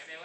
अरे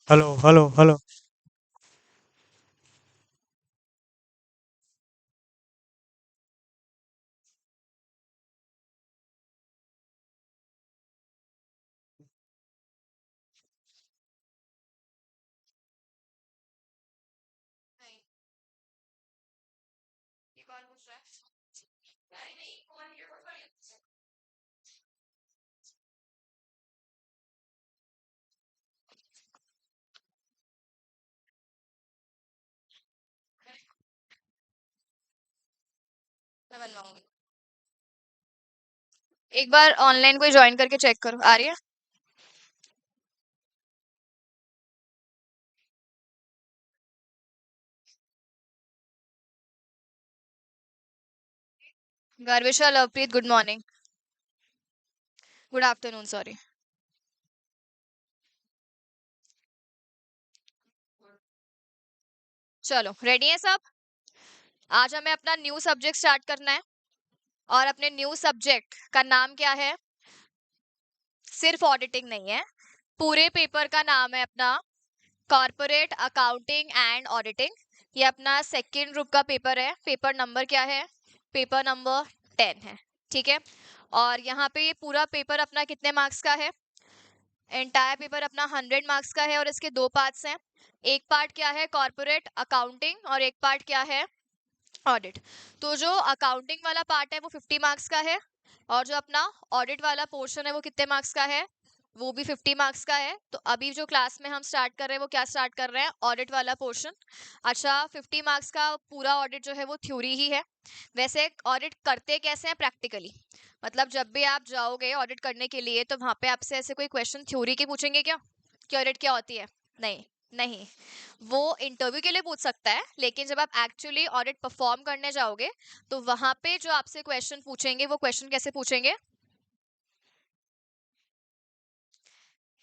hello hello hello. नहीं, ये कौन पूछ रहा है? नहीं नहीं, कौन ये कौन है? मैं बनवाऊंगी। एक बार ऑनलाइन कोई ज्वाइन करके चेक करो, आ रही है? Garvisha Lovepreet, good morning. Good afternoon, sorry. चलो, रेडी है सब? आज हमें अपना न्यू सब्जेक्ट स्टार्ट करना है। और अपने न्यू सब्जेक्ट का नाम क्या है? सिर्फ ऑडिटिंग नहीं है, पूरे पेपर का नाम है अपना कॉर्पोरेट अकाउंटिंग एंड ऑडिटिंग। ये अपना सेकेंड ग्रुप का पेपर है। पेपर नंबर क्या है? पेपर नंबर 10 है। ठीक है। और यहाँ पे ये पूरा पेपर अपना कितने मार्क्स का है? एंटायर पेपर अपना 100 मार्क्स का है और इसके दो पार्ट्स हैं। एक पार्ट क्या है? कॉर्पोरेट अकाउंटिंग, और एक पार्ट क्या है? ऑडिट। तो जो अकाउंटिंग वाला पार्ट है वो 50 मार्क्स का है, और जो अपना ऑडिट वाला पोर्शन है वो कितने मार्क्स का है? वो भी 50 मार्क्स का है। तो अभी जो क्लास में हम स्टार्ट कर रहे हैं वो क्या स्टार्ट कर रहे हैं? ऑडिट वाला पोर्शन। अच्छा, 50 मार्क्स का पूरा ऑडिट जो है वो थ्योरी ही है। वैसे ऑडिट करते कैसे हैं प्रैक्टिकली? मतलब जब भी आप जाओगे ऑडिट करने के लिए तो वहां पे आपसे ऐसे कोई क्वेश्चन थ्योरी के पूछेंगे क्या, कि ऑडिट क्या होती है? नहीं, नहीं। वो इंटरव्यू के लिए पूछ सकता है, लेकिन जब आप एक्चुअली ऑडिट परफॉर्म करने जाओगे तो वहां पे जो आपसे क्वेश्चन पूछेंगे वो क्वेश्चन कैसे पूछेंगे?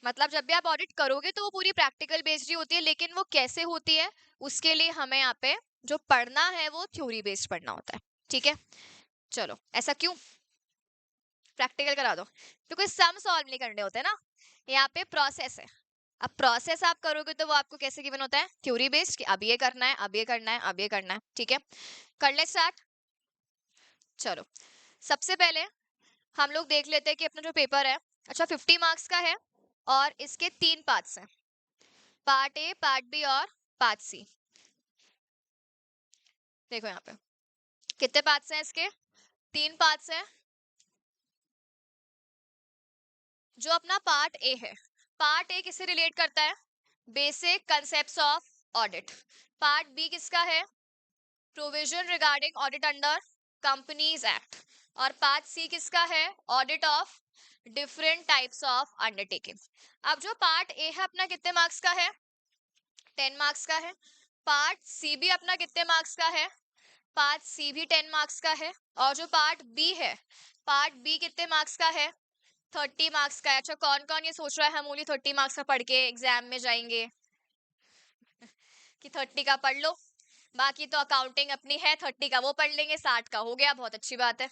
मतलब जब भी आप ऑडिट करोगे तो वो पूरी प्रैक्टिकल बेस्ड ही होती है, लेकिन वो कैसे होती है उसके लिए हमें यहाँ पे जो पढ़ना है वो थ्योरी बेस्ड पढ़ना होता है। ठीक है। चलो, ऐसा क्यों? प्रैक्टिकल करा दो। तो कोई सम सॉल्व नहीं करने होते ना, यहाँ पे प्रोसेस है। अब प्रोसेस आप करोगे तो वो आपको कैसे गिवन होता है? थ्योरी बेस्ड, कि अब ये करना है, अब ये करना है, अब ये करना है। ठीक है। कर ले स्टार्ट। चलो, सबसे पहले हम लोग देख लेते हैं कि अपना जो पेपर है, अच्छा 50 मार्क्स का है, और इसके तीन पार्ट्स हैं। पार्ट ए, पार्ट बी और पार्ट सी। देखो यहाँ पे कितने पार्ट्स हैं इसके? तीन पार्ट्स हैं। जो अपना पार्ट ए है, पार्ट ए किससे रिलेट करता है? Basic concepts of audit. Part B किसका है? Provision regarding audit under companies act. और पार्ट सी किसका है? Audit of different types of undertaking. अब जो पार्ट ए है अपना कितने मार्क्स का है? 10 मार्क्स का है। पार्ट सी भी अपना कितने मार्क्स का है? पार्ट सी भी 10 मार्क्स का है। और जो पार्ट बी है, पार्ट बी कितने मार्क्स का है? 30 मार्क्स का है। अच्छा, कौन कौन ये सोच रहा है हम ओनली 30 मार्क्स का पढ़ के एग्जाम में जाएंगे? कि 30 का पढ़ लो, बाकी तो अकाउंटिंग अपनी है, 30 का वो पढ़ लेंगे, 60 का हो गया, बहुत अच्छी बात है।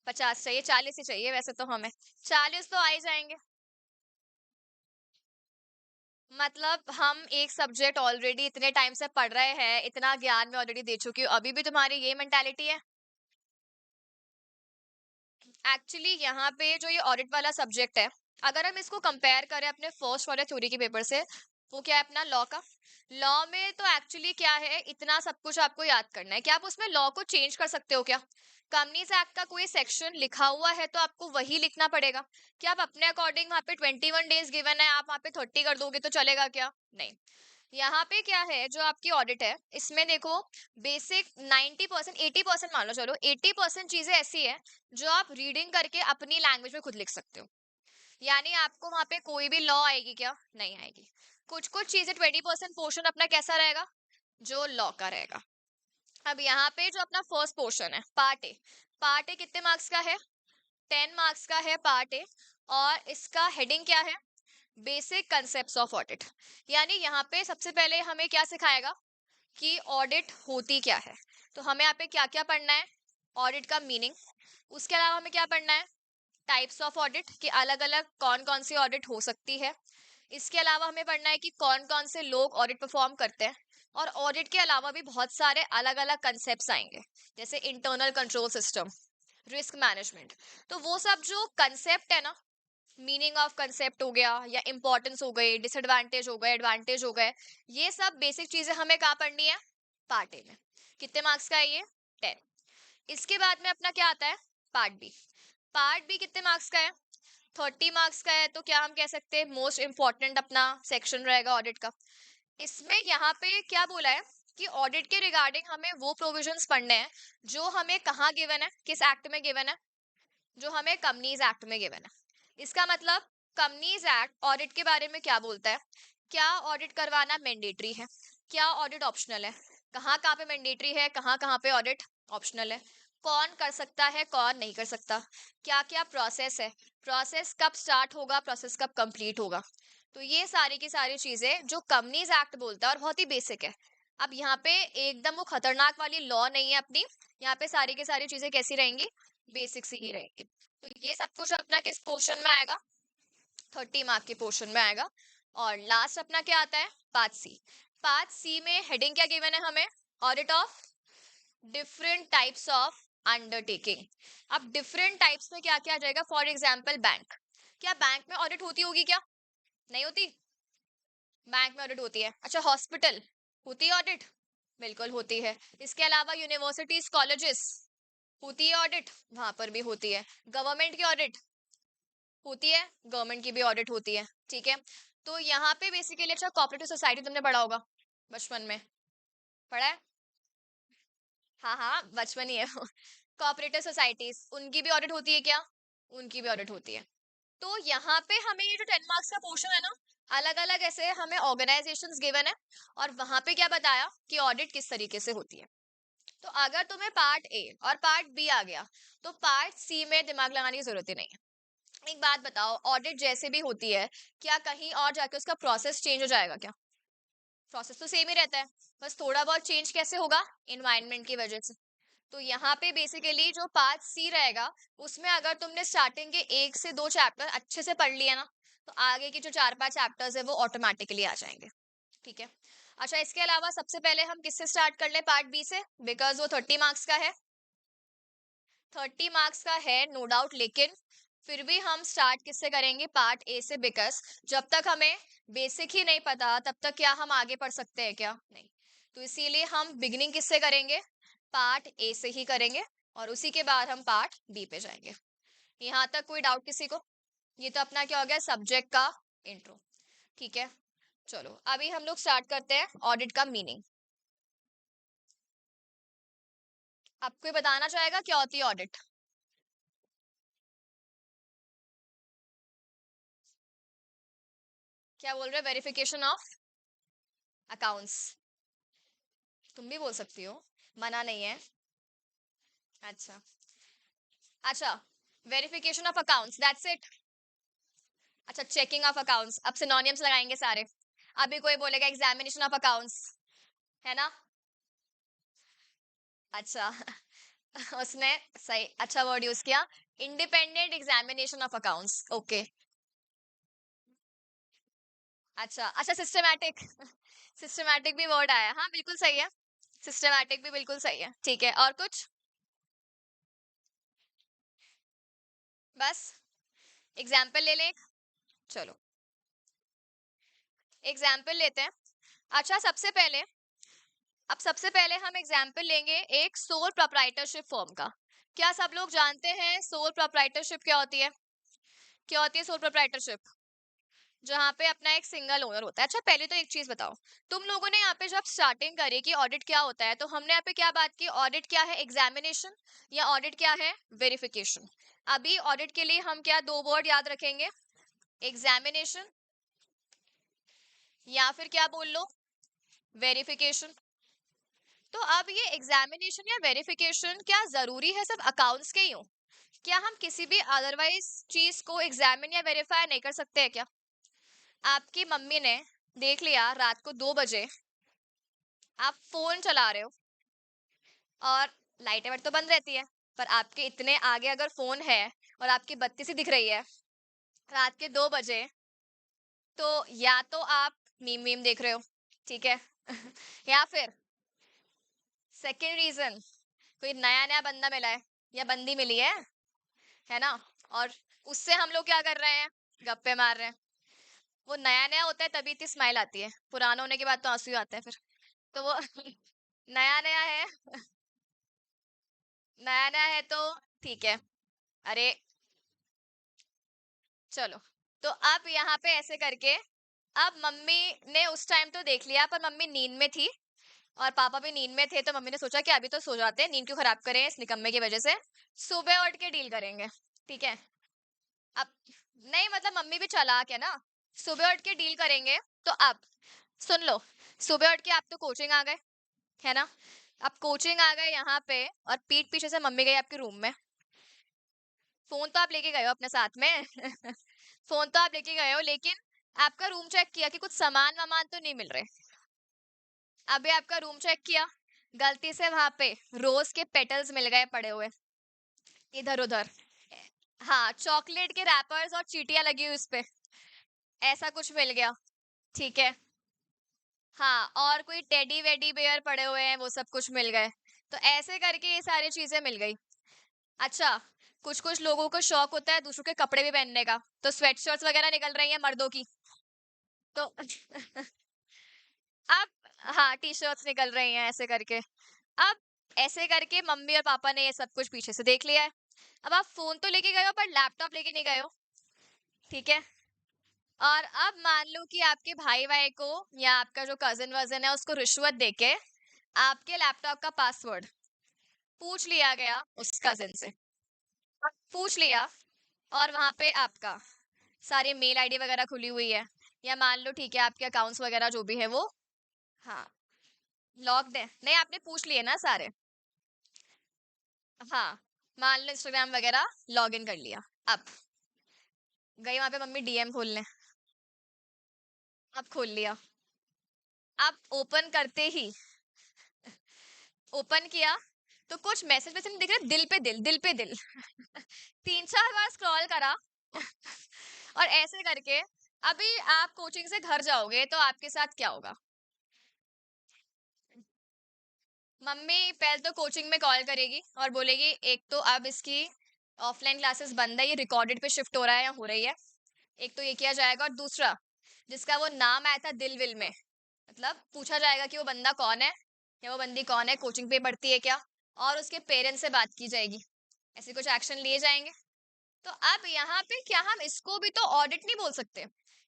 50 चाहिए, 40 ही चाहिए वैसे तो हमें। 40 तो आ ही जाएंगे। मतलब हम एक सब्जेक्ट ऑलरेडी इतने टाइम से पढ़ रहे हैं, इतना ज्ञान में ऑलरेडी दे चुकी हूँ, अभी भी तुम्हारी ये मेंटालिटी है? एक्चुअली यहाँ पे जो ये ऑडिट वाला सब्जेक्ट है, अगर हम इसको कंपेयर करें अपने फर्स्ट वाले थ्योरी के पेपर से, वो क्या है अपना लॉ का। लॉ में तो एक्चुअली क्या है, इतना सब कुछ आपको याद करना है कि आप उसमें लॉ को चेंज कर सकते हो क्या। कंपनीज एक्ट का कोई सेक्शन लिखा हुआ है तो आपको वही लिखना पड़ेगा। कि आप अपने अकॉर्डिंग वहाँ पे 21 डेज गिवन है, आप वहाँ पे 30 कर दोगे तो चलेगा क्या? नहीं। यहाँ पे क्या है, जो आपकी ऑडिट है इसमें देखो, बेसिक 90% 80% मान लो, चलो 80% चीजें ऐसी है जो आप रीडिंग करके अपनी लैंग्वेज में खुद लिख सकते हो। यानी आपको वहां पे कोई भी लॉ आएगी क्या? नहीं आएगी। कुछ कुछ चीजें 20% पोर्शन अपना कैसा रहेगा, जो लॉ का रहेगा। अब यहाँ पे जो अपना फर्स्ट पोर्शन है पार्ट ए कितने मार्क्स का है? 10 मार्क्स का है पार्ट ए। और इसका हेडिंग क्या है? Basic concept of audit. यानी यहाँ पे सबसे पहले हमें क्या सिखाएगा कि ऑडिट होती क्या है। तो हमें यहाँ पे क्या क्या पढ़ना है? ऑडिट का मीनिंग। उसके अलावा हमें क्या पढ़ना है? टाइप्स ऑफ ऑडिट, कि अलग अलग कौन कौन सी ऑडिट हो सकती है। इसके अलावा हमें पढ़ना है कि कौन कौन से लोग ऑडिट परफॉर्म करते हैं। और ऑडिट के अलावा भी बहुत सारे अलग अलग कंसेप्ट आएंगे, जैसे internal control system, risk management. तो वो सब जो कंसेप्ट है ना, मीनिंग ऑफ कंसेप्ट हो गया, या इंपॉर्टेंस हो गई, डिसएडवांटेज हो गए, एडवांटेज हो गए, ये सब बेसिक चीजें हमें कहाँ पढ़नी है? पार्ट ए में। कितने मार्क्स का है ये? 10। इसके बाद में अपना क्या आता है? Part B. पार्ट बी कितने मार्क्स का है? 30 मार्क्स का है। तो क्या हम कह सकते हैं मोस्ट इंपॉर्टेंट अपना सेक्शन रहेगा ऑडिट का। इसमें यहाँ पे क्या बोला है कि ऑडिट के रिगार्डिंग हमें वो प्रोविजंस पढ़ने हैं जो हमें कहाँ गिवन है, किस एक्ट में गिवन है? जो हमें कंपनीज एक्ट में गिवन है। इसका मतलब कंपनीज एक्ट ऑडिट के बारे में क्या बोलता है, क्या ऑडिट करवाना मैंडेटरी है, क्या ऑडिट ऑप्शनल है, कहाँ कहाँ पे मैंडेटरी है, कहाँ कहाँ पे ऑडिट ऑप्शनल है, कौन कर सकता है कौन नहीं कर सकता, क्या क्या प्रोसेस है, प्रोसेस कब स्टार्ट होगा, प्रोसेस कब कंप्लीट होगा। तो ये सारी की सारी चीजें जो कंपनीज एक्ट बोलता है, और बहुत ही बेसिक है। अब यहाँ पे एकदम वो खतरनाक वाली लॉ नहीं है अपनी, यहाँ पे सारी की सारी चीजें कैसी रहेंगी? बेसिक सी ही रहेगी। तो ये सब कुछ अपना किस पोर्शन में आएगा? 30 मार्क के पोर्शन में आएगा। और लास्ट अपना क्या आता है? पार्ट सी। पार्ट सी में हेडिंग क्या गिवन है हमें? Audit of different types of undertaking. अब डिफरेंट टाइप्स में क्या क्या आ जाएगा? For example bank. क्या बैंक में ऑडिट होती होगी क्या? नहीं होती। बैंक में ऑडिट होती है। अच्छा, हॉस्पिटल होती है ऑडिट? बिल्कुल होती है। इसके अलावा यूनिवर्सिटीज कॉलेजेस होती है ऑडिट? वहां पर भी होती है। गवर्नमेंट की ऑडिट होती है, गवर्नमेंट की भी ऑडिट होती है। ठीक है। तो यहाँ पे बेसिकली, अच्छा कोऑपरेटिव सोसाइटी तुमने पढ़ा होगा बचपन में, पढ़ा है? हाँ हाँ, बचपन ही है वो। कोऑपरेटिव सोसाइटीज, उनकी भी ऑडिट होती है क्या? उनकी भी ऑडिट होती है। तो यहाँ पे हमें ये जो 10 मार्क्स का पोर्शन है ना, अलग अलग ऐसे हमें ऑर्गेनाइजेशंस गिवन है, और वहां पे क्या बताया कि ऑडिट किस तरीके से होती है। तो अगर तुम्हें पार्ट ए और पार्ट बी आ गया, तो पार्ट सी में दिमाग लगाने की जरूरत ही नहीं है। एक बात बताओ, ऑडिट जैसे भी होती है, क्या कहीं और जाके उसका प्रोसेस चेंज हो जाएगा क्या? प्रोसेस तो सेम ही रहता है, बस थोड़ा बहुत चेंज कैसे होगा? इन्वायरमेंट की वजह से। तो यहाँ पे बेसिकली जो पार्ट सी रहेगा, उसमें अगर तुमने स्टार्टिंग के 1 से 2 चैप्टर अच्छे से पढ़ लिया ना, तो आगे की जो 4-5 चैप्टर्स है वो ऑटोमेटिकली आ जाएंगे। ठीक है। अच्छा, इसके अलावा सबसे पहले हम किससे स्टार्ट कर ले? पार्ट बी से, बिकॉज वो 30 मार्क्स का है। 30 मार्क्स का है नो डाउट, लेकिन फिर भी हम स्टार्ट किससे करेंगे? पार्ट ए से, बिकॉज जब तक हमें बेसिक ही नहीं पता तब तक क्या हम आगे पढ़ सकते हैं क्या? नहीं। तो इसीलिए हम बिगिनिंग किससे करेंगे? पार्ट ए से ही करेंगे, और उसी के बाद हम पार्ट बी पे जाएंगे। यहाँ तक कोई डाउट किसी को? ये तो अपना क्या हो गया, सब्जेक्ट का इंट्रो। ठीक है। चलो अभी हम लोग स्टार्ट करते हैं ऑडिट का मीनिंग। आपको बताना चाहेगा क्या होती है ऑडिट? क्या बोल रहे? Verification of accounts. तुम भी बोल सकती हो, मना नहीं है। अच्छा। अच्छा, verification of accounts, that's it. अच्छा, चेकिंग ऑफ अकाउंट्स, अब सिनोनिम्स लगाएंगे सारे। अभी कोई बोलेगा एग्जामिनेशन ऑफ अकाउंट्स, है ना? अच्छा। उसने सही अच्छा वर्ड यूज किया, independent examination of accounts. Okay. अच्छा अच्छा, सिस्टमैटिक। सिस्टमैटिक भी वर्ड आया, हाँ बिल्कुल सही है। सिस्टमैटिक भी बिल्कुल सही है। ठीक है, और कुछ? बस एग्जाम्पल ले लें। चलो एग्जाम्पल लेते हैं। अच्छा सबसे पहले हम एग्जाम्पल लेंगे एक सोल प्रोप्राइटरशिप फर्म का। क्या सब लोग जानते हैं सोल प्रोप्राइटरशिप क्या होती है? क्या होती है सोल प्रोप्राइटरशिप? जहाँ पे अपना एक सिंगल ओनर होता है। अच्छा पहले तो एक चीज बताओ, तुम लोगों ने यहाँ पे जब स्टार्टिंग करी कि ऑडिट क्या होता है, तो हमने यहाँ पे क्या बात की? ऑडिट क्या है? एग्जामिनेशन। या ऑडिट क्या है? वेरिफिकेशन। अभी ऑडिट के लिए हम क्या दो वर्ड याद रखेंगे? एग्जामिनेशन या फिर क्या बोल लो, वेरिफिकेशन। तो अब ये एग्जामिनेशन या वेरिफिकेशन क्या जरूरी है सब अकाउंट्स के ही हो? क्या हम किसी भी अदरवाइज चीज को एग्जामिन या वेरीफाई नहीं कर सकते हैं क्या? आपकी मम्मी ने देख लिया रात को 2 बजे आप फोन चला रहे हो और लाइटें वाइट तो बंद रहती है, पर आपके इतने आगे अगर फोन है और आपकी बत्ती सी दिख रही है रात के 2 बजे, तो या तो आप मीम मीम देख रहे हो, ठीक है? या फिर सेकंड रीजन, कोई नया नया बंदा मिला है या बंदी मिली है ना? और उससे हम लोग क्या कर रहे हैं? गप्पे मार रहे हैं। वो नया नया होता है तभी इतनी स्माइल आती है, पुराना होने के बाद तो आंसू ही आते हैं फिर। तो वो नया नया है, नया नया है तो ठीक है। अरे चलो, तो अब यहाँ पे ऐसे करके, अब मम्मी ने उस टाइम तो देख लिया पर मम्मी नींद में थी और पापा भी नींद में थे, तो मम्मी ने सोचा कि अभी तो सो जाते हैं, नींद क्यों खराब करें इस निकम्मे की वजह से, सुबह उठ के डील करेंगे। ठीक है? अब नहीं मतलब मम्मी भी चालाक है ना, सुबह उठ के डील करेंगे। तो अब सुन लो, सुबह उठ के आप तो कोचिंग आ गए, है ना? आप कोचिंग आ गए यहाँ पे और पीठ पीछे से मम्मी गई आपके रूम में। फोन तो आप लेके गए हो अपने साथ में फोन तो आप लेके गए हो, लेकिन आपका रूम चेक किया कि कुछ सामान वामान तो नहीं मिल रहे। अभी आपका रूम चेक किया, गलती से वहां पे रोज के पेटल्स मिल गए पड़े हुए इधर उधर। हाँ, चॉकलेट के रैपर्स और चीटियां लगी हुई उस पे, ऐसा कुछ मिल गया। ठीक है? हाँ, और कोई टेडी वेडी बेयर पड़े हुए हैं, वो सब कुछ मिल गए। तो ऐसे करके ये सारी चीजें मिल गई। अच्छा, कुछ कुछ लोगों को शौक होता है दूसरों के कपड़े भी पहनने का, तो स्वेट शर्ट्स वगैरह निकल रही हैं मर्दों की। तो अब हाँ, टी शर्ट्स निकल रही हैं ऐसे करके। अब ऐसे करके मम्मी और पापा ने ये सब कुछ पीछे से देख लिया है। अब आप फोन तो लेके गए हो पर लैपटॉप लेके नहीं गए हो, ठीक है? और अब मान लो कि आपके भाई भाई को या आपका जो कजिन वजन है उसको रिश्वत देके आपके लैपटॉप का पासवर्ड पूछ लिया गया उस कजिन से, पूछ लिया, और वहां पे आपका सारी मेल आईडी वगैरह खुली हुई है, या मान लो ठीक है आपके अकाउंट्स वगैरह जो भी है वो, हाँ, लॉक्ड है। नहीं, आपने पूछ लिए ना सारे। हाँ, मान लो इंस्टाग्राम वगैरह लॉग इन कर लिया। अब गई वहां पे मम्मी डीएम खोलने, अब खोल लिया। अब ओपन करते ही, ओपन किया तो कुछ मैसेज मैसेज दिख रहे, दिल पे दिल, दिल पे दिल 3-4 बार स्क्रॉल करा और ऐसे करके अभी आप कोचिंग से घर जाओगे तो आपके साथ क्या होगा? मम्मी पहले तो कोचिंग में कॉल करेगी और बोलेगी एक तो अब इसकी ऑफलाइन क्लासेस बंद है, ये रिकॉर्डेड पे शिफ्ट हो रहा है या हो रही है, एक तो ये किया जाएगा। और दूसरा, जिसका वो नाम आया था दिल विल में, मतलब पूछा जाएगा कि वो बंदा कौन है या वो बंदी कौन है, कोचिंग पे पढ़ती है क्या, और उसके पेरेंट्स से बात की जाएगी, ऐसे कुछ एक्शन लिए जाएंगे। तो अब यहाँ पे क्या हम इसको भी तो ऑडिट नहीं बोल सकते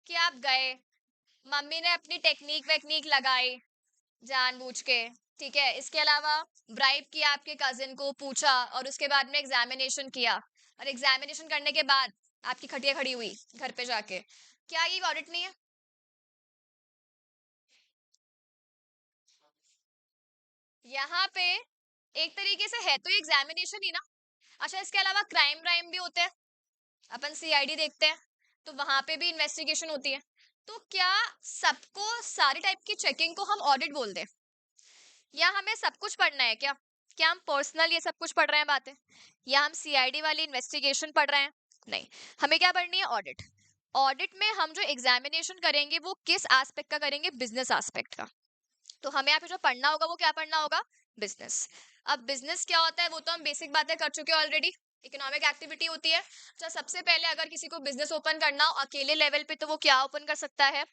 कि आप गए, मम्मी ने अपनी टेक्निक वेक्निक लगाई जानबूझ के, ठीक है? इसके अलावा ब्राइब किया आपके कजिन को, पूछा और उसके बाद में एग्जामिनेशन किया, और एग्जामिनेशन करने के बाद आपकी खटिया खड़ी हुई घर पे जाके, क्या ये ऑडिट नहीं है? यहाँ पे एक तरीके से है तो ये एग्जामिनेशन ही ना। अच्छा, इसके अलावा क्राइम व्राइम भी होते हैं, अपन सीआईडी देखते हैं, तो वहां पे भी इन्वेस्टिगेशन होती है। तो क्या सबको सारी टाइप की चेकिंग को हम ऑडिट बोल दें, या हमें सब कुछ पढ़ना है क्या हम पर्सनल ये सब कुछ पढ़ रहे हैं बातें, या हम सीआईडी वाली इन्वेस्टिगेशन पढ़ रहे हैं? नहीं, हमें क्या पढ़नी है? ऑडिट। ऑडिट में हम जो एग्जामिनेशन करेंगे वो किस एस्पेक्ट का करेंगे? बिजनेस एस्पेक्ट का। तो हमें यहाँ पे जो पढ़ना होगा वो क्या पढ़ना होगा? बिजनेस। अब बिजनेस क्या होता है वो तो हम बेसिक बातें कर चुके हैं ऑलरेडी, इकोनॉमिक एक्टिविटी होती है। अच्छा, सबसे पहले अगर किसी को बिजनेस ओपन करना हो अकेले लेवल पे तो वो क्या ओपन कर सकता है?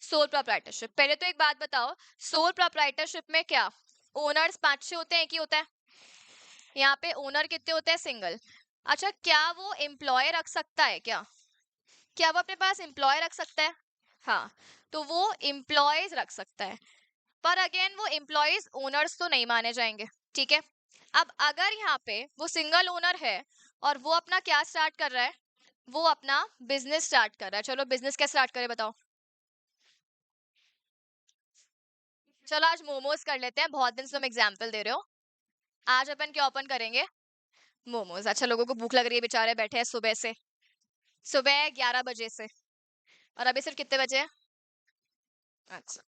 Sole proprietorship. पहले तो एक बात बताओ, सोल प्रोप्राइटरशिप में क्या ओनर्स 5-6 होते हैं, एक ही होता है? यहाँ पे ओनर कितने होते हैं? सिंगल। अच्छा, क्या वो एम्प्लॉय रख सकता है क्या? क्या वो अपने पास एम्प्लॉय रख सकता है? हाँ, तो वो एम्प्लॉयज रख सकता है, पर अगेन वो एम्प्लॉयज ओनर्स तो नहीं माने जाएंगे, ठीक है? अब अगर यहाँ पे वो सिंगल ओनर है और वो अपना क्या स्टार्ट कर रहा है? वो अपना बिजनेस स्टार्ट कर रहा है। चलो बिजनेस क्या स्टार्ट करे बताओ? चलो आज मोमोज कर लेते हैं, बहुत दिन से तुम एग्जाम्पल दे रहे हो। आज अपन क्या ओपन करेंगे? मोमोज। अच्छा, लोगों को भूख लग रही है, बेचारे बैठे हैं सुबह से, सुबह 11 बजे से, और अभी सिर्फ कितने बजे हैं? अच्छा,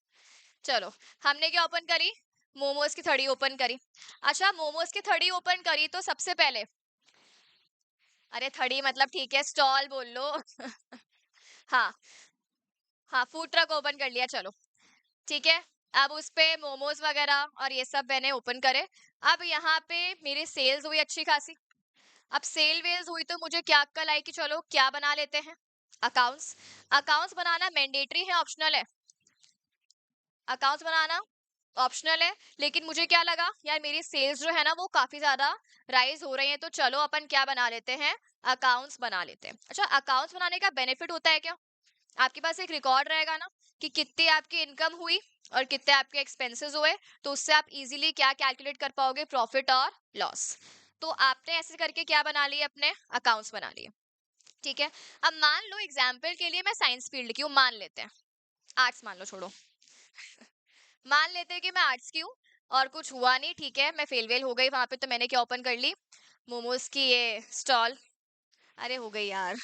चलो, हमने क्या ओपन करी? मोमोज की थड़ी ओपन करी। अच्छा, मोमोज की थड़ी ओपन करी तो सबसे पहले, अरे थड़ी मतलब ठीक है, स्टॉल बोल लो। हाँ, हाँ, फूड ट्रक ओपन कर लिया, चलो ठीक है। अब उस पे मोमोज वगैरह और ये सब मैंने ओपन करे। अब यहाँ पे मेरी सेल्स हुई अच्छी खासी। अब सेल वेल्स हुई तो मुझे क्या अक्कल आई कि चलो क्या बना लेते हैं? अकाउंट्स। अकाउंट्स बनाना मैंडेटरी है, ऑप्शनल है? अकाउंट्स बनाना ऑप्शनल है, लेकिन मुझे क्या लगा यार मेरी सेल्स जो है ना वो काफी ज्यादा राइज हो रही है, तो चलो अपन क्या बना लेते हैं? अकाउंट्स बना लेते हैं। अच्छा, अकाउंट्स बनाने का बेनिफिट होता है क्या? आपके पास एक रिकॉर्ड रहेगा ना कि कितनी आपकी इनकम हुई और कितने आपके एक्सपेंसेस हुए, तो उससे आप इजीली क्या कैलकुलेट कर पाओगे? प्रॉफिट और लॉस। तो आपने ऐसे करके क्या बना लिए? अपने अकाउंट्स बना लिए, ठीक है। अब मान लो एग्जाम्पल के लिए मैं साइंस फील्ड की हूँ, मान लेते हैं, आर्ट्स मान लो, छोड़ो, मान लेते हैं कि मैं आर्ट्स की हूँ और कुछ हुआ नहीं, ठीक है, मैं फेल वेल हो गई वहां पे, तो मैंने क्या ओपन कर ली? मोमोज की ये स्टॉल। अरे हो गई यार,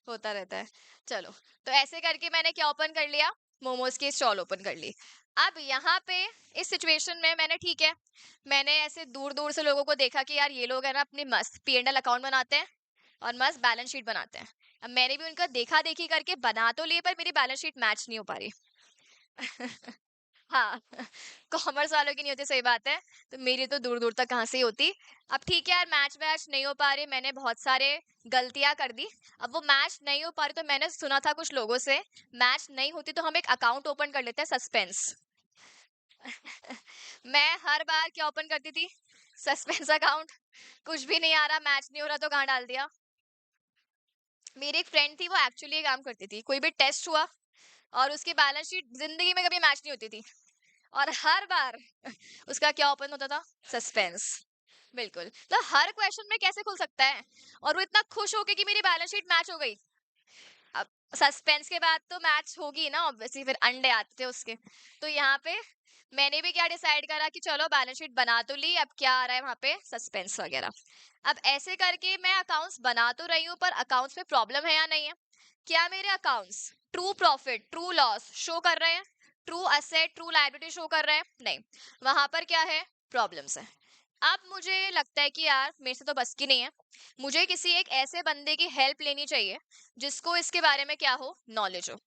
होता रहता है। चलो, तो ऐसे करके मैंने क्या ओपन कर लिया? मोमोज की स्टॉल ओपन कर ली। अब यहाँ पे इस सिचुएशन में मैंने, ठीक है, मैंने ऐसे दूर दूर से लोगों को देखा कि यार ये लोग है ना अपनी मस्त P&L अकाउंट बनाते हैं और मस्त बैलेंस शीट बनाते हैं। अब मैंने भी उनका देखा देखी करके बना तो लिए, पर मेरी बैलेंस शीट मैच नहीं हो पा रही। हाँ, कॉमर्स वालों की नहीं होती, सही बात है, तो मेरी तो दूर दूर तक कहाँ से ही होती। अब ठीक है यार, मैच मैच नहीं हो पा रही, मैंने बहुत सारे गलतियां कर दी। अब वो मैच नहीं हो पा रही तो मैंने सुना था कुछ लोगों से, मैच नहीं होती तो हम एक अकाउंट ओपन कर लेते हैं, सस्पेंस। मैं हर बार क्या ओपन करती थी? Suspense account. कुछ भी नहीं आ रहा, मैच नहीं हो रहा, तो कहाँ डाल दिया। मेरी एक फ्रेंड थी, वो एक्चुअली ये काम करती थी, कोई भी टेस्ट हुआ और उसकी बैलेंस शीट जिंदगी में कभी मैच नहीं होती थी, और हर बार उसका क्या ओपन होता था? सस्पेंस। बिल्कुल, तो हर क्वेश्चन में कैसे खुल सकता है? और वो इतना खुश होके कि मेरी बैलेंस शीट मैच हो गई। अब सस्पेंस के बाद तो मैच होगी ना, ऑब्वियसली, फिर अंडे आते थे उसके। तो यहाँ पे मैंने भी क्या डिसाइड करा कि चलो बैलेंस शीट बना तो ली, अब क्या आ रहा है वहां पे? सस्पेंस वगैरह। अब ऐसे करके मैं अकाउंट्स बना तो रही हूँ, पर अकाउंट्स में प्रॉब्लम है या नहीं है? क्या मेरे accounts true profit, true loss show कर रहे हैं? True asset, true liability show कर रहे हैं? नहीं, वहां पर क्या है? प्रॉब्लम्स है। अब मुझे लगता है कि यार मेरे से तो बस की नहीं है, मुझे किसी एक ऐसे बंदे की हेल्प लेनी चाहिए जिसको इसके बारे में क्या हो? नॉलेज हो,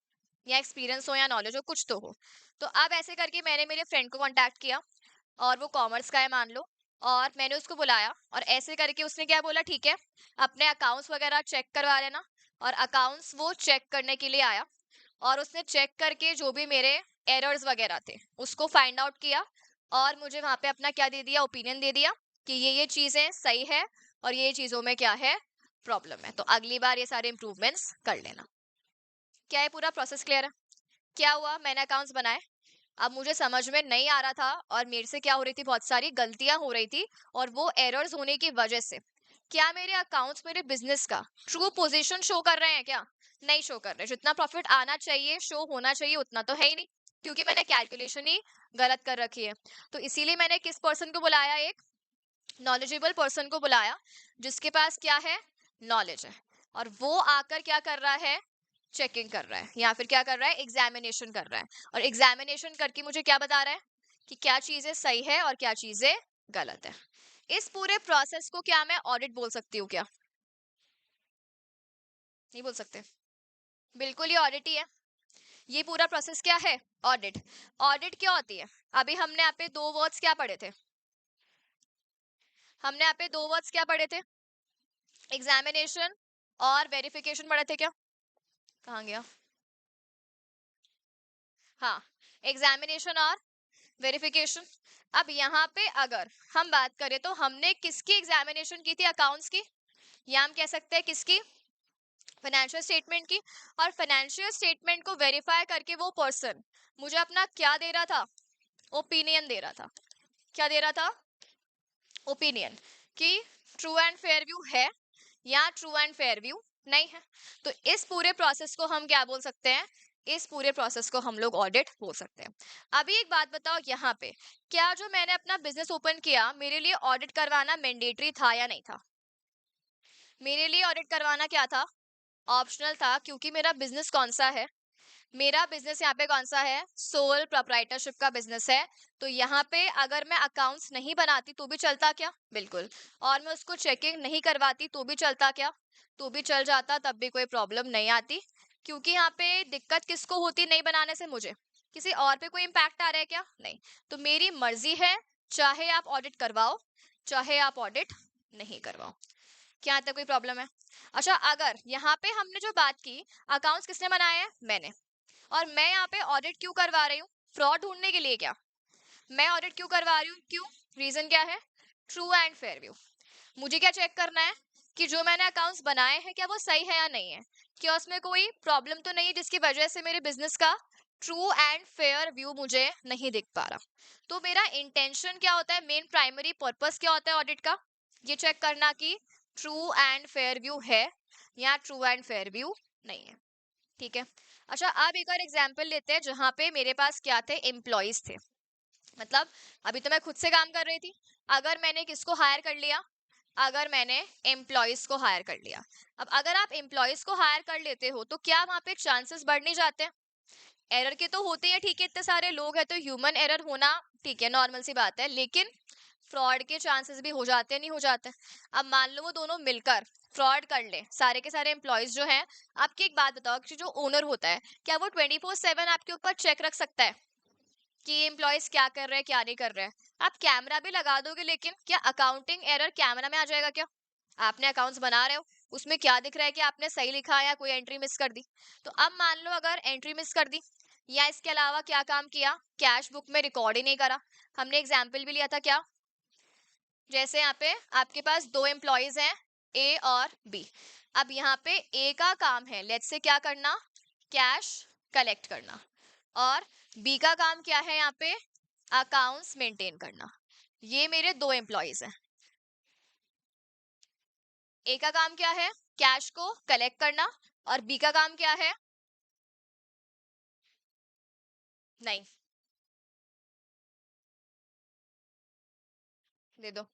या एक्सपीरियंस हो, या नॉलेज हो, कुछ तो हो। तो अब ऐसे करके मैंने मेरे फ्रेंड को कांटेक्ट किया, और वो कॉमर्स का है मान लो, और मैंने उसको बुलाया, और ऐसे करके उसने क्या बोला, ठीक है, अपने अकाउंट्स वगैरह चेक करवा लेना। और अकाउंट्स वो चेक करने के लिए आया, और उसने चेक करके जो भी मेरे एरर्स वगैरह थे उसको फाइंड आउट किया, और मुझे वहां पे अपना क्या दे दिया? ओपिनियन दे दिया कि ये चीजें सही है और ये चीजों में क्या है? प्रॉब्लम है, तो अगली बार ये सारे इंप्रूवमेंट्स कर लेना। क्या ये पूरा प्रोसेस क्लियर है? क्या हुआ, मैंने अकाउंट्स बनाए, अब मुझे समझ में नहीं आ रहा था और मेरे से क्या हो रही थी? बहुत सारी गलतियां हो रही थी, और वो एरर्स होने की वजह से क्या मेरे अकाउंट्स मेरे बिजनेस का ट्रू पोजीशन शो कर रहे हैं क्या? नहीं शो कर रहे। जितना प्रॉफिट आना चाहिए, शो होना चाहिए, उतना तो है ही नहीं, क्योंकि मैंने कैलकुलेशन ही गलत कर रखी है। तो इसीलिए मैंने किस पर्सन को बुलाया? एक नॉलेजेबल पर्सन को बुलाया, जिसके पास क्या है? नॉलेज है, और वो आकर क्या कर रहा है? चेकिंग कर रहा है, या फिर क्या कर रहा है? एग्जामिनेशन कर रहा है, और एग्जामिनेशन करके मुझे क्या बता रहा है? कि क्या चीजें सही है और क्या चीजें गलत है। इस पूरे प्रोसेस को क्या मैं ऑडिट बोल सकती हूँ क्या? नहीं बोल सकते। बिल्कुल, ये ऑडिट ही है। ये पूरा प्रोसेस क्या है? ऑडिट। ऑडिट क्या होती है? अभी हमने यहाँ पे दो वर्ड्स क्या पढ़े थे? हमने यहाँ पे दो वर्ड्स क्या पढ़े थे? एग्जामिनेशन और वेरिफिकेशन पढ़े थे क्या? कहाँ गया? हाँ, एग्जामिनेशन और वेरिफिकेशन। अब यहाँ पे अगर हम बात करें तो हमने किसकी एग्जामिनेशन की थी? अकाउंट्स की, या हम कह सकते हैं किसकी? फाइनेंशियल स्टेटमेंट की। और फाइनेंशियल स्टेटमेंट को वेरीफाई करके वो पर्सन मुझे अपना क्या दे रहा था? ओपिनियन दे रहा था। क्या दे रहा था? ओपिनियन, कि ट्रू एंड फेयर व्यू है या ट्रू एंड फेयर व्यू नहीं है। तो इस पूरे प्रोसेस को हम क्या बोल सकते हैं? इस पूरे प्रोसेस को हम लोग ऑडिट बोल सकते हैं। अभी एक बात बताओ, यहाँ पे क्या जो मैंने अपना बिजनेस ओपन किया मेरे लिए ऑडिट करवाना मैंडेटरी था या नहीं था? मेरे लिए ऑडिट करवाना क्या था? ऑप्शनल था, क्योंकि मेरा बिजनेस कौन सा है? मेरा बिजनेस यहाँ पे कौन सा है? सोल प्रोप्राइटरशिप का बिजनेस है। तो यहाँ पे अगर मैं अकाउंट्स नहीं बनाती तो भी चलता क्या? बिल्कुल। और मैं उसको चेकिंग नहीं करवाती तो भी चलता क्या? तो भी चल जाता, तब भी कोई प्रॉब्लम नहीं आती। क्योंकि यहाँ पे दिक्कत किसको होती नहीं बनाने से? मुझे। किसी और पे कोई इम्पैक्ट आ रहा है क्या? नहीं। तो मेरी मर्जी है, चाहे आप ऑडिट करवाओ चाहे आप ऑडिट नहीं करवाओ। क्या आता कोई प्रॉब्लम है? अच्छा, अगर यहाँ पे हमने जो बात की, अकाउंट्स किसने बनाए हैं? मैंने। और मैं यहाँ पे ऑडिट क्यों करवा रही हूँ? फ्रॉड ढूंढने के लिए क्या? मैं ऑडिट क्यों करवा रही हूँ? क्यों? रीजन क्या है? True and fair view. मुझे क्या चेक करना है कि जो मैंने अकाउंट्स बनाए हैं क्या वो सही है या नहीं है, क्या उसमें कोई प्रॉब्लम तो नहीं है जिसकी वजह से मेरे बिजनेस का ट्रू एंड फेयर व्यू मुझे नहीं दिख पा रहा। तो मेरा इंटेंशन क्या होता है? मेन प्राइमरी पर्पस क्या होता है ऑडिट का? ये चेक करना कि ट्रू एंड फेयर व्यू है या ट्रू एंड फेयर व्यू नहीं है। ठीक है। अच्छा, अब एक और एग्जांपल लेते हैं जहां पे मेरे पास क्या थे? एम्प्लॉयज थे। मतलब अभी तो मैं खुद से काम कर रही थी। अगर मैंने किसको हायर कर लिया? अगर मैंने एम्प्लॉयज को हायर कर लिया। अब अगर आप एम्प्लॉयज को हायर कर लेते हो तो क्या वहां पे चांसेस बढ़ नहीं जाते? एरर के तो होते हैं, ठीक है, इतने सारे लोग हैं तो ह्यूमन एरर होना ठीक है, नॉर्मल सी बात है। लेकिन फ्रॉड के चांसेस भी हो जाते हैं, नहीं हो जाते? अब मान लो वो दोनों मिलकर फ्रॉड कर ले, सारे के सारे एम्प्लॉयज जो हैं। आपकी एक बात बताओ कि जो ओनर होता है क्या वो 24/7 आपके ऊपर चेक रख सकता है कि ये एम्प्लॉयज क्या कर रहे हैं क्या नहीं कर रहे हैं? आप कैमरा भी लगा दोगे, लेकिन क्या अकाउंटिंग एरर कैमरा में आ जाएगा क्या? आपने अकाउंट्स बना रहे हो, उसमें क्या दिख रहा है कि आपने सही लिखा है या कोई एंट्री मिस कर दी? तो अब मान लो अगर एंट्री मिस कर दी या इसके अलावा क्या काम किया, कैश बुक में रिकॉर्ड ही नहीं करा। हमने एग्जाम्पल भी लिया था क्या? जैसे यहाँ पे आपके पास दो एम्प्लॉयज हैं, ए और बी। अब यहाँ पे ए का काम है लेट्स से क्या करना? कैश कलेक्ट करना। और बी का काम क्या है? यहाँ पे अकाउंट्स मेंटेन करना। ये मेरे दो एम्प्लॉयज हैं। ए का काम क्या है? कैश को कलेक्ट करना। और बी का काम क्या है? नहीं, दे दो।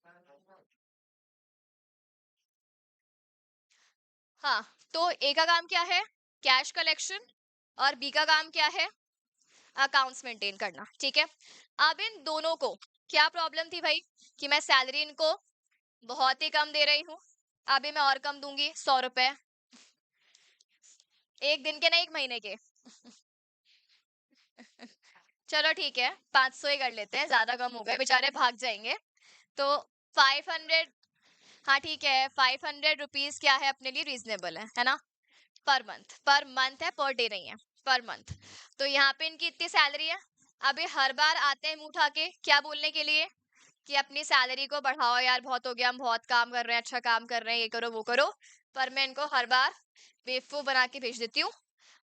हाँ, तो ए का काम क्या है? Cash collection. और बी का काम क्या है? अकाउंट्स मेंटेन करना। ठीक है। अब इन दोनों को क्या प्रॉब्लम थी भाई? कि मैं सैलरी इनको बहुत ही कम दे रही हूँ। अभी मैं और कम दूंगी, 100 रुपए। एक दिन के नहीं, एक महीने के। चलो ठीक है, 500 ही कर लेते हैं, ज्यादा कम हो गए, बेचारे भाग जाएंगे। तो 500। हाँ ठीक है, 500 रुपीज क्या है अपने लिए? रीजनेबल है ना? पर मंथ, पर मंथ है, पर डे नहीं है, पर मंथ। तो यहाँ पे इनकी इतनी सैलरी है। अभी हर बार आते हैं मुंह उठा के क्या बोलने के लिए? कि अपनी सैलरी को बढ़ाओ यार, बहुत हो गया, हम बहुत काम कर रहे हैं, अच्छा काम कर रहे हैं, ये करो वो करो। पर मैं इनको हर बार बेवकूफ बना के भेज देती हूँ।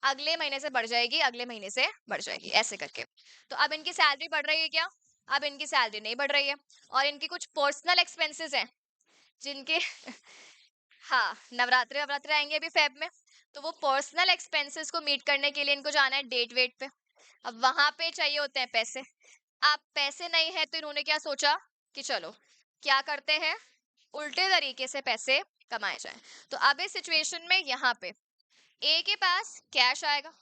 अगले महीने से बढ़ जाएगी, अगले महीने से बढ़ जाएगी, ऐसे करके। तो अब इनकी सैलरी बढ़ रही है क्या? अब इनकी सैलरी नहीं बढ़ रही है। और इनकी कुछ पर्सनल एक्सपेंसेस हैं जिनके हाँ, नवरात्रि नवरात्रि आएंगे अभी फेब में। तो वो पर्सनल एक्सपेंसेस को मीट करने के लिए इनको जाना है डेट वेट पे। अब वहां पे चाहिए होते हैं पैसे। अब पैसे नहीं है तो इन्होंने क्या सोचा कि चलो क्या करते हैं, उल्टे तरीके से पैसे कमाए जाएं। तो अब इस सिचुएशन में यहाँ पे ए के पास कैश आएगा।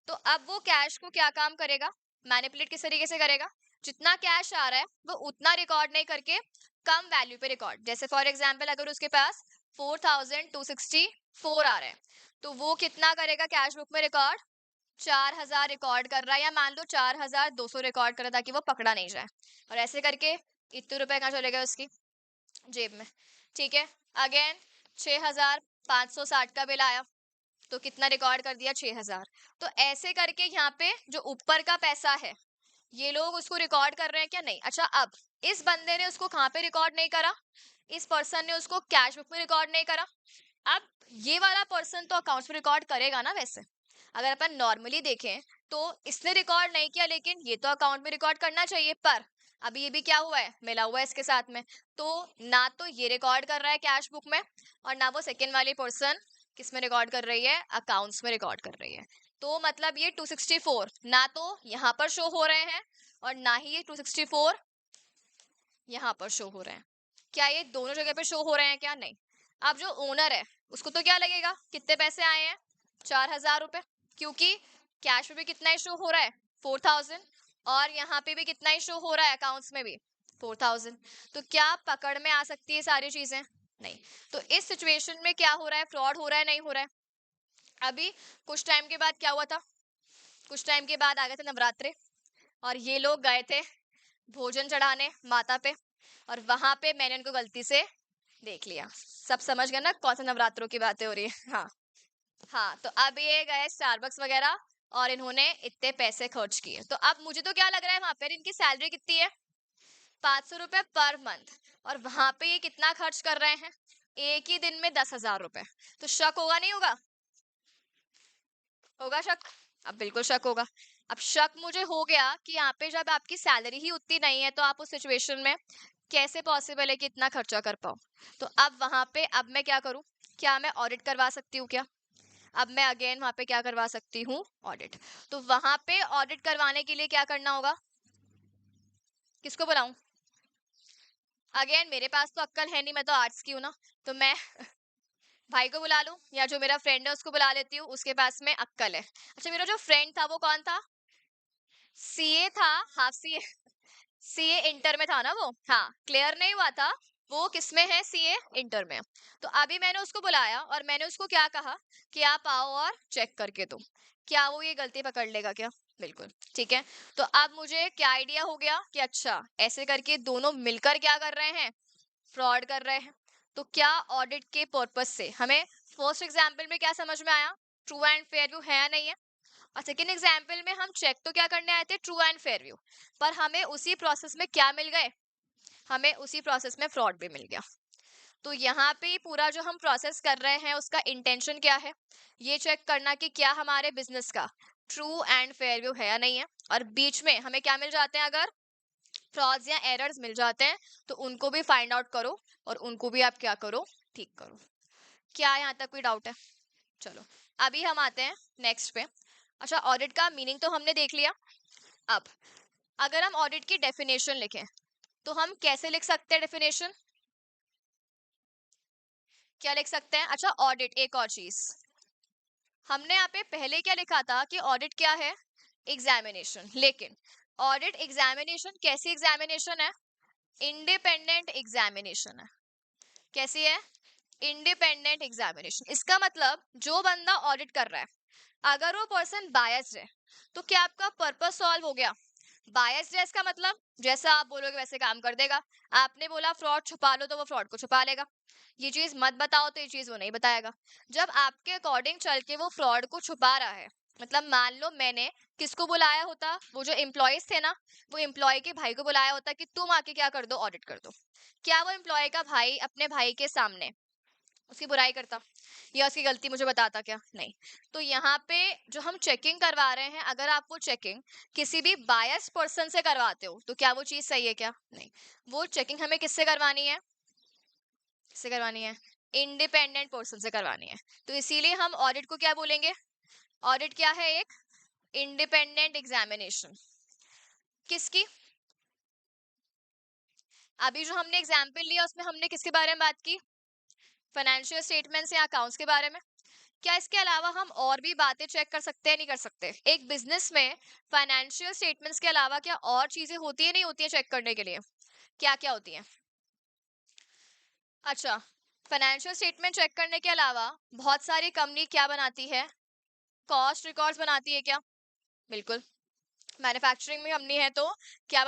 तो अब वो कैश को क्या काम करेगा? मैनिपुलेट किस तरीके से करेगा? जितना कैश आ रहा है वो उतना रिकॉर्ड नहीं करके कम वैल्यू पे रिकॉर्ड। जैसे फॉर एग्जांपल अगर उसके पास 4264 आ रहा है तो वो कितना करेगा कैश बुक में रिकॉर्ड? 4000 रिकॉर्ड कर रहा है, या मान लो 4200 रिकॉर्ड कर रहा है ताकि वो पकड़ा नहीं जाए। और ऐसे करके इतने रुपए कहाँ चले गए उसकी जेब में? ठीक है। अगेन 6,560 का बिल आया, तो कितना रिकॉर्ड कर दिया? 6,000। तो ऐसे करके यहाँ पे जो ऊपर का पैसा है ये लोग उसको रिकॉर्ड कर रहे हैं क्या? नहीं। अच्छा, अब इस बंदे ने उसको कहाँ पे रिकॉर्ड नहीं करा? इस पर्सन ने उसको कैश बुक में रिकॉर्ड नहीं करा। अब ये वाला पर्सन तो अकाउंट्स में रिकॉर्ड करेगा ना। वैसे अगर अपन नॉर्मली देखें तो इसने रिकॉर्ड नहीं किया, लेकिन ये तो अकाउंट में रिकॉर्ड करना चाहिए। पर अभी ये भी क्या हुआ है? मिला हुआ है इसके साथ में, तो ना तो ये रिकॉर्ड कर रहा है कैश बुक में, और ना वो सेकेंड वाली पर्सन किस में रिकॉर्ड कर रही है? अकाउंट्स में रिकॉर्ड कर रही है। तो मतलब ये 264 ना तो यहाँ पर शो हो रहे हैं, और ना ही ये 264 यहाँ पर शो हो रहे हैं। क्या ये दोनों जगह पे शो हो रहे हैं क्या? नहीं। अब जो ओनर है उसको तो क्या लगेगा कितने पैसे आए हैं? 4,000 रुपए, क्योंकि कैश में भी कितना ही शो हो रहा है? 4,000, और यहाँ पे भी कितना ही शो हो रहा है अकाउंट्स में भी? 4,000। तो क्या पकड़ में आ सकती है सारी चीजें? नहीं। तो इस सिचुएशन में क्या हो रहा है? फ्रॉड हो रहा है, नहीं हो रहा है? अभी कुछ टाइम के बाद क्या हुआ था? कुछ टाइम के बाद आ गए थे नवरात्रे, और ये लोग गए थे भोजन चढ़ाने माता पे, और वहां पे मैंने उनको गलती से देख लिया। सब समझ गए ना कौन सा नवरात्रों की बातें हो रही है? हाँ हाँ। तो अब ये गए स्टारबक्स वगैरह, और इन्होंने इतने पैसे खर्च किए। तो अब मुझे तो क्या लग रहा है, वहां पर इनकी सैलरी कितनी है? 500 रुपए पर मंथ, और वहां पे ये कितना खर्च कर रहे हैं? एक ही दिन में 10,000 रुपए। तो शक होगा, नहीं होगा? होगा शक। अब बिल्कुल शक होगा। अब शक मुझे हो गया कि यहाँ पे जब आपकी सैलरी ही उतनी नहीं है, तो आप उस सिचुएशन में कैसे पॉसिबल है कि इतना खर्चा कर पाओ? तो अब वहां पे अब मैं क्या करूं? क्या मैं ऑडिट करवा सकती हूँ क्या? अब मैं अगेन वहां पे क्या करवा सकती हूँ? ऑडिट। तो वहां पे ऑडिट करवाने के लिए क्या करना होगा? किसको बुलाऊं? अगेन मेरे पास तो अक्कल है नहीं, मैं तो आर्ट्स की हूँ ना। तो मैं भाई को बुला लूं, या जो मेरा फ्रेंड है उसको बुला लेती हूँ, उसके पास में अक्कल है। अच्छा, मेरा जो फ्रेंड था वो कौन था? सीए था। Half CA. सीए इंटर में था ना वो। हाँ, क्लियर नहीं हुआ था। वो किस में है? सीए इंटर में। तो अभी मैंने उसको बुलाया, और मैंने उसको क्या कहा कि आप आओ और चेक करके दो। क्या वो ये गलती पकड़ लेगा क्या? बिल्कुल। ठीक है। तो अब मुझे क्या आइडिया हो गया कि अच्छा ऐसे करके दोनों मिलकर क्या कर रहे हैं? फ्रॉड कर रहे हैं। तो क्या ऑडिट के पर्पस से हमें फर्स्ट एग्जाम्पल में क्या समझ में आया? ट्रू एंड फेयर व्यू है या नहीं है? और सेकेंड एग्जाम्पल में हम चेक तो क्या करने आए थे? True and fair view. पर हमें उसी प्रोसेस में क्या मिल गए? हमें उसी प्रोसेस में फ्रॉड भी मिल गया। तो यहाँ पे पूरा जो हम प्रोसेस कर रहे हैं उसका इंटेंशन क्या है? ये चेक करना कि क्या हमारे बिजनेस का ट्रू एंड फेयर व्यू है या नहीं है। और बीच में हमें क्या मिल जाते हैं? अगर फ्रॉड्स या एरर्स मिल जाते हैं तो उनको भी फाइंड आउट करो, और उनको भी आप क्या करो? ठीक करो। क्या यहाँ तक कोई डाउट है? चलो, अभी हम आते हैं नेक्स्ट पे। अच्छा, ऑडिट का मीनिंग तो हमने देख लिया। अब अगर हम ऑडिट की डेफिनेशन लिखें तो हम कैसे लिख सकते हैं डेफिनेशन? क्या लिख सकते हैं? अच्छा, ऑडिट एक और चीज हमने यहाँ पे पहले क्या लिखा था कि ऑडिट क्या है? एग्जामिनेशन। लेकिन ऑडिट एग्जामिनेशन कैसी एग्जामिनेशन है? इंडिपेंडेंट एग्जामिनेशन है। कैसी है? Independent examination. इसका मतलब जो बंदा ऑडिट कर रहा है अगर वो पर्सन बायस्ड है तो क्या आपका पर्पस सॉल्व हो गया? बायस्ड है इसका मतलब जैसा आप बोलोगे वैसे काम कर देगा। आपने बोला फ्रॉड छुपा लो तो वो फ्रॉड को छुपा लेगा। ये चीज मत बताओ तो ये चीज वो नहीं बताएगा। जब आपके अकॉर्डिंग चल के वो फ्रॉड को छुपा रहा है, मतलब मान लो मैंने किसको बुलाया होता? वो जो एम्प्लॉयज थे ना, वो एम्प्लॉय के भाई को बुलाया होता कि तुम आके क्या कर दो? ऑडिट कर दो। क्या वो एम्प्लॉय का भाई अपने भाई के सामने उसकी बुराई करता या उसकी गलती मुझे बताता? क्या नहीं। तो यहाँ पे जो हम चेकिंग करवा रहे हैं, अगर आप वो चेकिंग किसी भी बायस पर्सन से करवाते हो तो क्या वो चीज सही है? क्या नहीं। वो चेकिंग हमें किससे करवानी है? किससे करवानी है? इंडिपेंडेंट पर्सन से करवानी है। तो इसीलिए हम ऑडिट को क्या बोलेंगे? ऑडिट क्या है? एक इंडिपेंडेंट एग्जामिनेशन। किसकी? अभी जो हमने एग्जाम्पल लिया उसमें हमने किसके बारे में बात की? फाइनेंशियल स्टेटमेंट्स या अकाउंट्स के बारे में। क्या इसके अलावा हम और भी बातें चेक कर सकते हैं? नहीं कर सकते? एक बिजनेस में फाइनेंशियल स्टेटमेंट्स के अलावा क्या और चीजें होती है, नहीं होती है चेक करने के लिए? क्या क्या होती है? अच्छा, फाइनेंशियल स्टेटमेंट चेक करने के अलावा बहुत सारी कंपनी क्या बनाती है? कॉस्ट रिकॉर्ड्स बनाती है क्या? बिल्कुल। मैन्युफैक्चरिंग में कंपनी है तो क्या